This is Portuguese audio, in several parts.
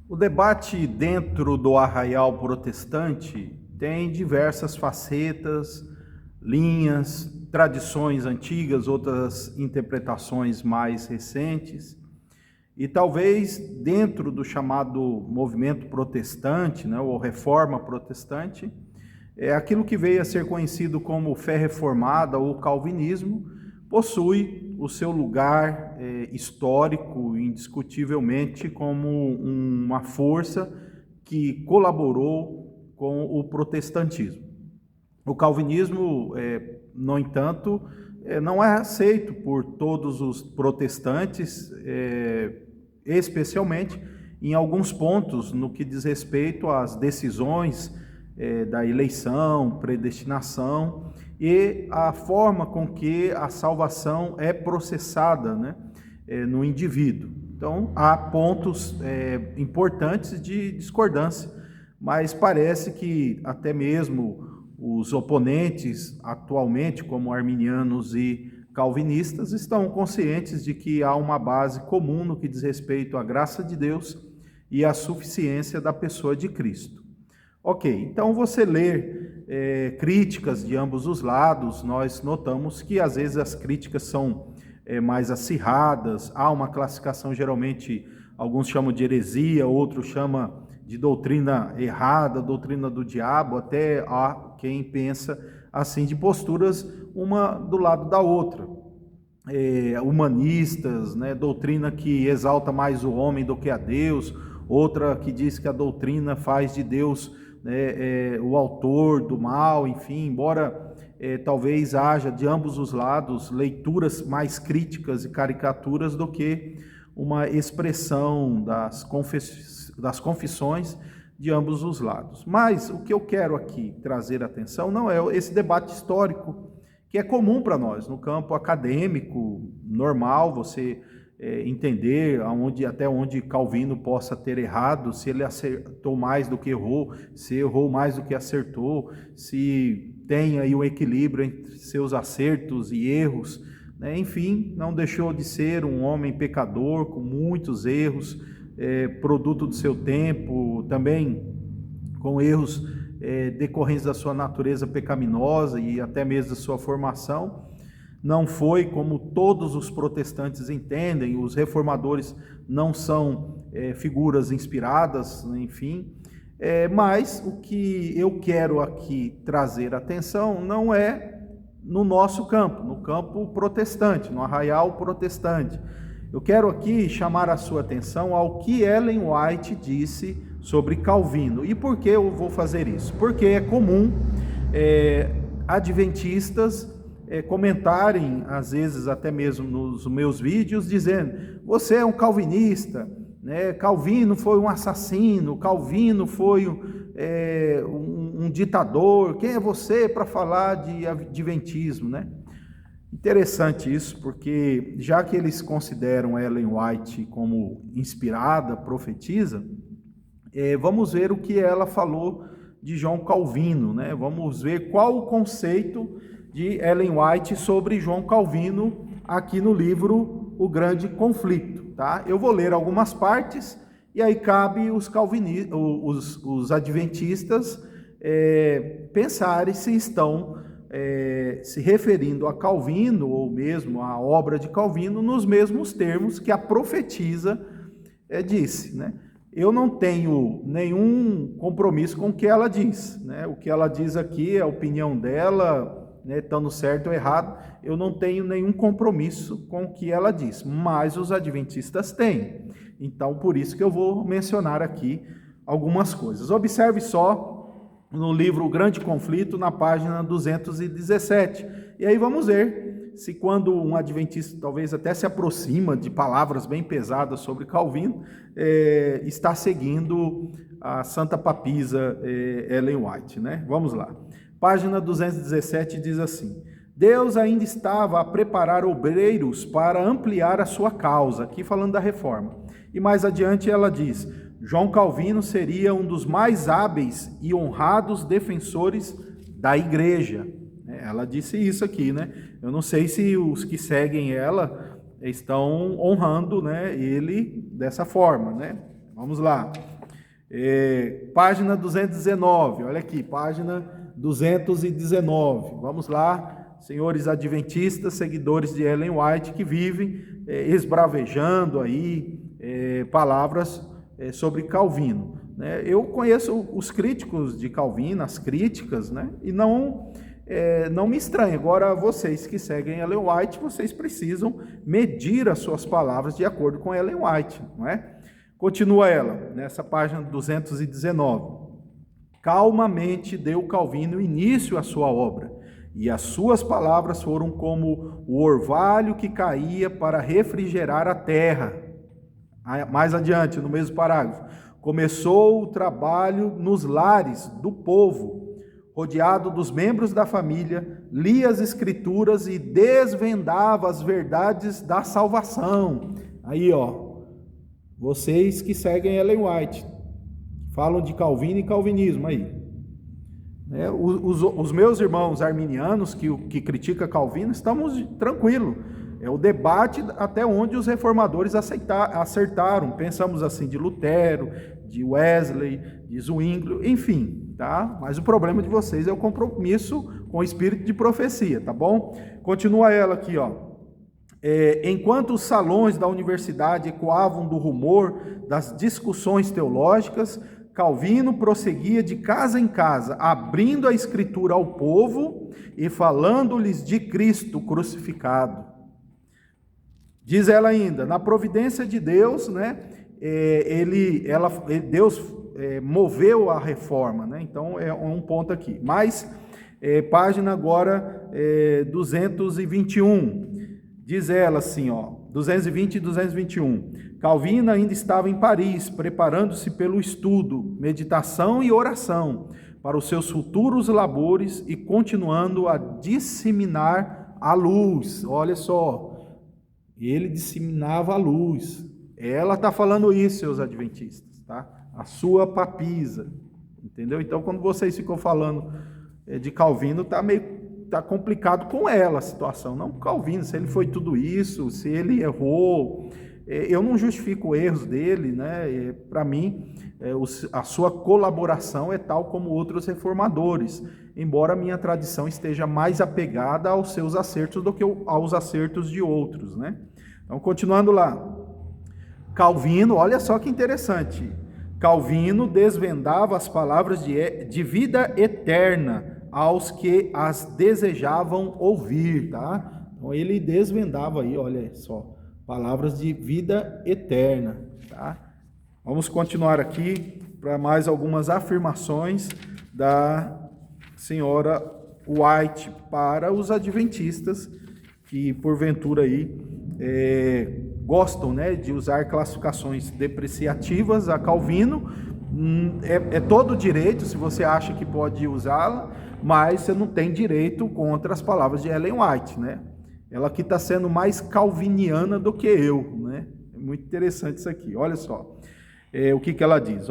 O debate dentro do arraial protestante tem diversas facetas, linhas, tradições antigas, outras interpretações mais recentes. E talvez dentro do chamado movimento protestante, né, ou reforma protestante, aquilo que veio a ser conhecido como fé reformada ou calvinismo, possui o seu lugar histórico, indiscutivelmente, como uma força que colaborou com o protestantismo. O calvinismo, no entanto, não é aceito por todos os protestantes, especialmente em alguns pontos no que diz respeito às decisões da eleição, predestinação e a forma com que a salvação é processada, né, no indivíduo. Então, há pontos importantes de discordância, mas parece que até mesmo os oponentes atualmente, como arminianos e calvinistas, estão conscientes de que há uma base comum no que diz respeito à graça de Deus e à suficiência da pessoa de Cristo. Ok, então você ler críticas de ambos os lados, nós notamos que às vezes as críticas são mais acirradas, há uma classificação geralmente, alguns chamam de heresia, outros chamam de doutrina errada, doutrina do diabo, até há quem pensa assim de posturas uma do lado da outra. Humanistas, né, doutrina que exalta mais o homem do que a Deus, outra que diz que a doutrina faz de Deus o autor do mal, enfim, embora talvez haja de ambos os lados leituras mais críticas e caricaturas do que uma expressão das confissões de ambos os lados. Mas o que eu quero aqui trazer atenção não é esse debate histórico, que é comum para nós, no campo acadêmico, normal, você entender até onde Calvino possa ter errado, se ele acertou mais do que errou, se errou mais do que acertou, se tem aí um equilíbrio entre seus acertos e erros, né? Enfim, não deixou de ser um homem pecador, com muitos erros, produto do seu tempo, também com erros decorrentes da sua natureza pecaminosa e até mesmo da sua formação. Não foi como todos os protestantes entendem, os reformadores não são figuras inspiradas, enfim, mas o que eu quero aqui trazer atenção não é no nosso campo, no campo protestante, no arraial protestante. Eu quero aqui chamar a sua atenção ao que Ellen White disse sobre Calvino. E por que eu vou fazer isso? Porque é comum adventistas comentarem, às vezes até mesmo nos meus vídeos, dizendo: você é um calvinista, né? Calvino foi um assassino, Calvino foi um ditador, quem é você para falar de adventismo, né? Interessante isso, porque já que eles consideram Ellen White como inspirada, profetisa, vamos ver o que ela falou de João Calvino, né? Vamos ver qual o conceito de Ellen White sobre João Calvino aqui no livro O Grande Conflito, tá? Eu vou ler algumas partes e aí cabe os adventistas pensarem se estão se referindo a Calvino ou mesmo à obra de Calvino nos mesmos termos que a profetisa disse, né? Eu não tenho nenhum compromisso com o que ela diz, né? O que ela diz aqui é a opinião dela, né, estando certo ou errado, eu não tenho nenhum compromisso com o que ela diz, mas os adventistas têm. Então, por isso que eu vou mencionar aqui algumas coisas. Observe só no livro O Grande Conflito, na página 217. E aí vamos ver se quando um adventista talvez até se aproxima de palavras bem pesadas sobre Calvino, está seguindo a Santa Papisa Ellen White, né? Vamos lá. Página 217 diz assim: Deus ainda estava a preparar obreiros para ampliar a sua causa, aqui falando da reforma. E mais adiante ela diz: João Calvino seria um dos mais hábeis e honrados defensores da igreja. Ela disse isso aqui, né? Eu não sei se os que seguem ela estão honrando, né, ele dessa forma, né? Vamos lá. Página 219, olha aqui, página 219. Vamos lá, senhores adventistas, seguidores de Ellen White, que vivem esbravejando aí palavras sobre Calvino. Eu conheço os críticos de Calvino, as críticas, né? E não me estranha. Agora, vocês que seguem Ellen White, vocês precisam medir as suas palavras de acordo com Ellen White, não é? Continua ela, nessa página 219. Calmamente deu Calvino início à sua obra, e as suas palavras foram como o orvalho que caía para refrigerar a terra. Mais adiante, no mesmo parágrafo, começou o trabalho nos lares do povo, rodeado dos membros da família, lia as escrituras e desvendava as verdades da salvação. Aí, vocês que seguem Ellen White, falam de Calvino e calvinismo aí. Os meus irmãos arminianos que criticam Calvino, estamos tranquilos. É o debate até onde os reformadores acertaram. Pensamos assim de Lutero, de Wesley, de Zwinglio, enfim, tá? Mas o problema de vocês é o compromisso com o espírito de profecia, tá bom? Continua ela aqui, enquanto os salões da universidade ecoavam do rumor das discussões teológicas, Calvino prosseguia de casa em casa, abrindo a escritura ao povo e falando-lhes de Cristo crucificado. Diz ela ainda, na providência de Deus, né, Deus moveu a reforma, né? Então é um ponto aqui. Mas, página agora 221, diz ela assim, 220 e 221. Calvino ainda estava em Paris, preparando-se pelo estudo, meditação e oração para os seus futuros labores e continuando a disseminar a luz. Olha só, ele disseminava a luz. Ela está falando isso, seus adventistas, tá? A sua papisa, entendeu? Então, quando vocês ficam falando de Calvino, tá complicado com ela a situação, não com Calvino, se ele foi tudo isso, se ele errou. Eu não justifico erros dele, né? Para mim, a sua colaboração é tal como outros reformadores, embora a minha tradição esteja mais apegada aos seus acertos do que aos acertos de outros, né? Então, continuando lá. Calvino, olha só que interessante, Calvino desvendava as palavras de vida eterna aos que as desejavam ouvir, tá? Então, ele desvendava aí, olha só, palavras de vida eterna, tá? Vamos continuar aqui para mais algumas afirmações da senhora White para os adventistas que porventura aí gostam, né, de usar classificações depreciativas a Calvino. É todo direito, se você acha que pode usá-la, mas você não tem direito contra as palavras de Ellen White, né? Ela aqui está sendo mais calviniana do que eu, né? É muito interessante isso aqui, olha só. O que ela diz,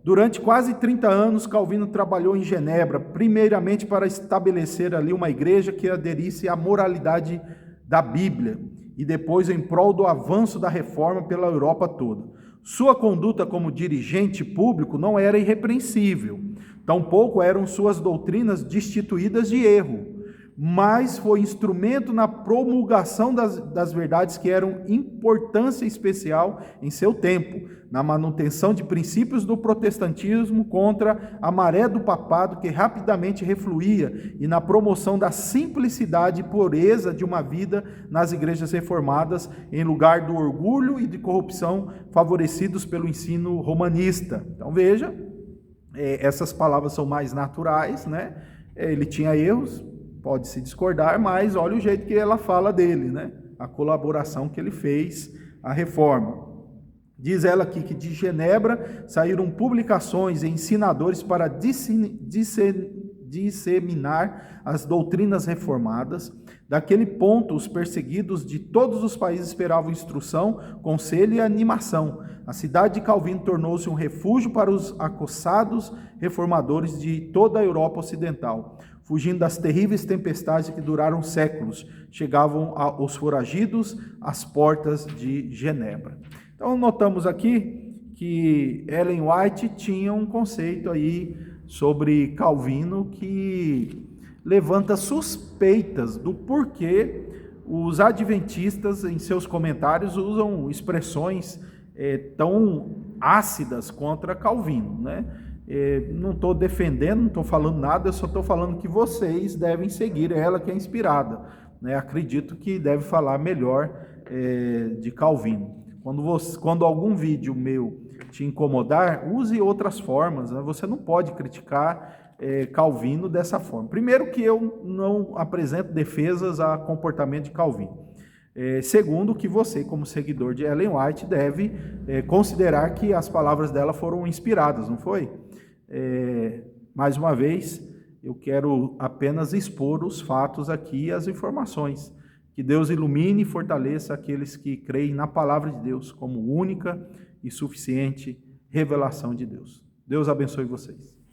Durante quase 30 anos, Calvino trabalhou em Genebra, primeiramente para estabelecer ali uma igreja que aderisse à moralidade da Bíblia, e depois em prol do avanço da reforma pela Europa toda. Sua conduta como dirigente público não era irrepreensível, tampouco eram suas doutrinas destituídas de erro, mas foi instrumento na promulgação das verdades que eram importância especial em seu tempo, na manutenção de princípios do protestantismo contra a maré do papado que rapidamente refluía e na promoção da simplicidade e pureza de uma vida nas igrejas reformadas, em lugar do orgulho e de corrupção favorecidos pelo ensino romanista. Então veja, essas palavras são mais naturais, né? Ele tinha erros, pode-se discordar, mas olha o jeito que ela fala dele, né? A colaboração que ele fez à reforma. Diz ela aqui que de Genebra saíram publicações e ensinadores para disseminar as doutrinas reformadas. Daquele ponto, os perseguidos de todos os países esperavam instrução, conselho e animação. A cidade de Calvino tornou-se um refúgio para os acossados reformadores de toda a Europa Ocidental. Fugindo das terríveis tempestades que duraram séculos, chegavam os foragidos às portas de Genebra. Então, notamos aqui que Ellen White tinha um conceito aí sobre Calvino que levanta suspeitas do porquê os adventistas, em seus comentários, usam expressões tão ácidas contra Calvino, né? Não estou defendendo, não estou falando nada, eu só estou falando que vocês devem seguir ela, que é inspirada, né? Acredito que deve falar melhor de Calvino. Quando algum vídeo meu te incomodar, use outras formas, né? Você não pode criticar Calvino dessa forma. Primeiro que eu não apresento defesas a comportamento de Calvino. Segundo, que você, como seguidor de Ellen White, deve considerar que as palavras dela foram inspiradas, não foi? Mais uma vez, eu quero apenas expor os fatos aqui e as informações. Que Deus ilumine e fortaleça aqueles que creem na palavra de Deus como única e suficiente revelação de Deus. Deus abençoe vocês.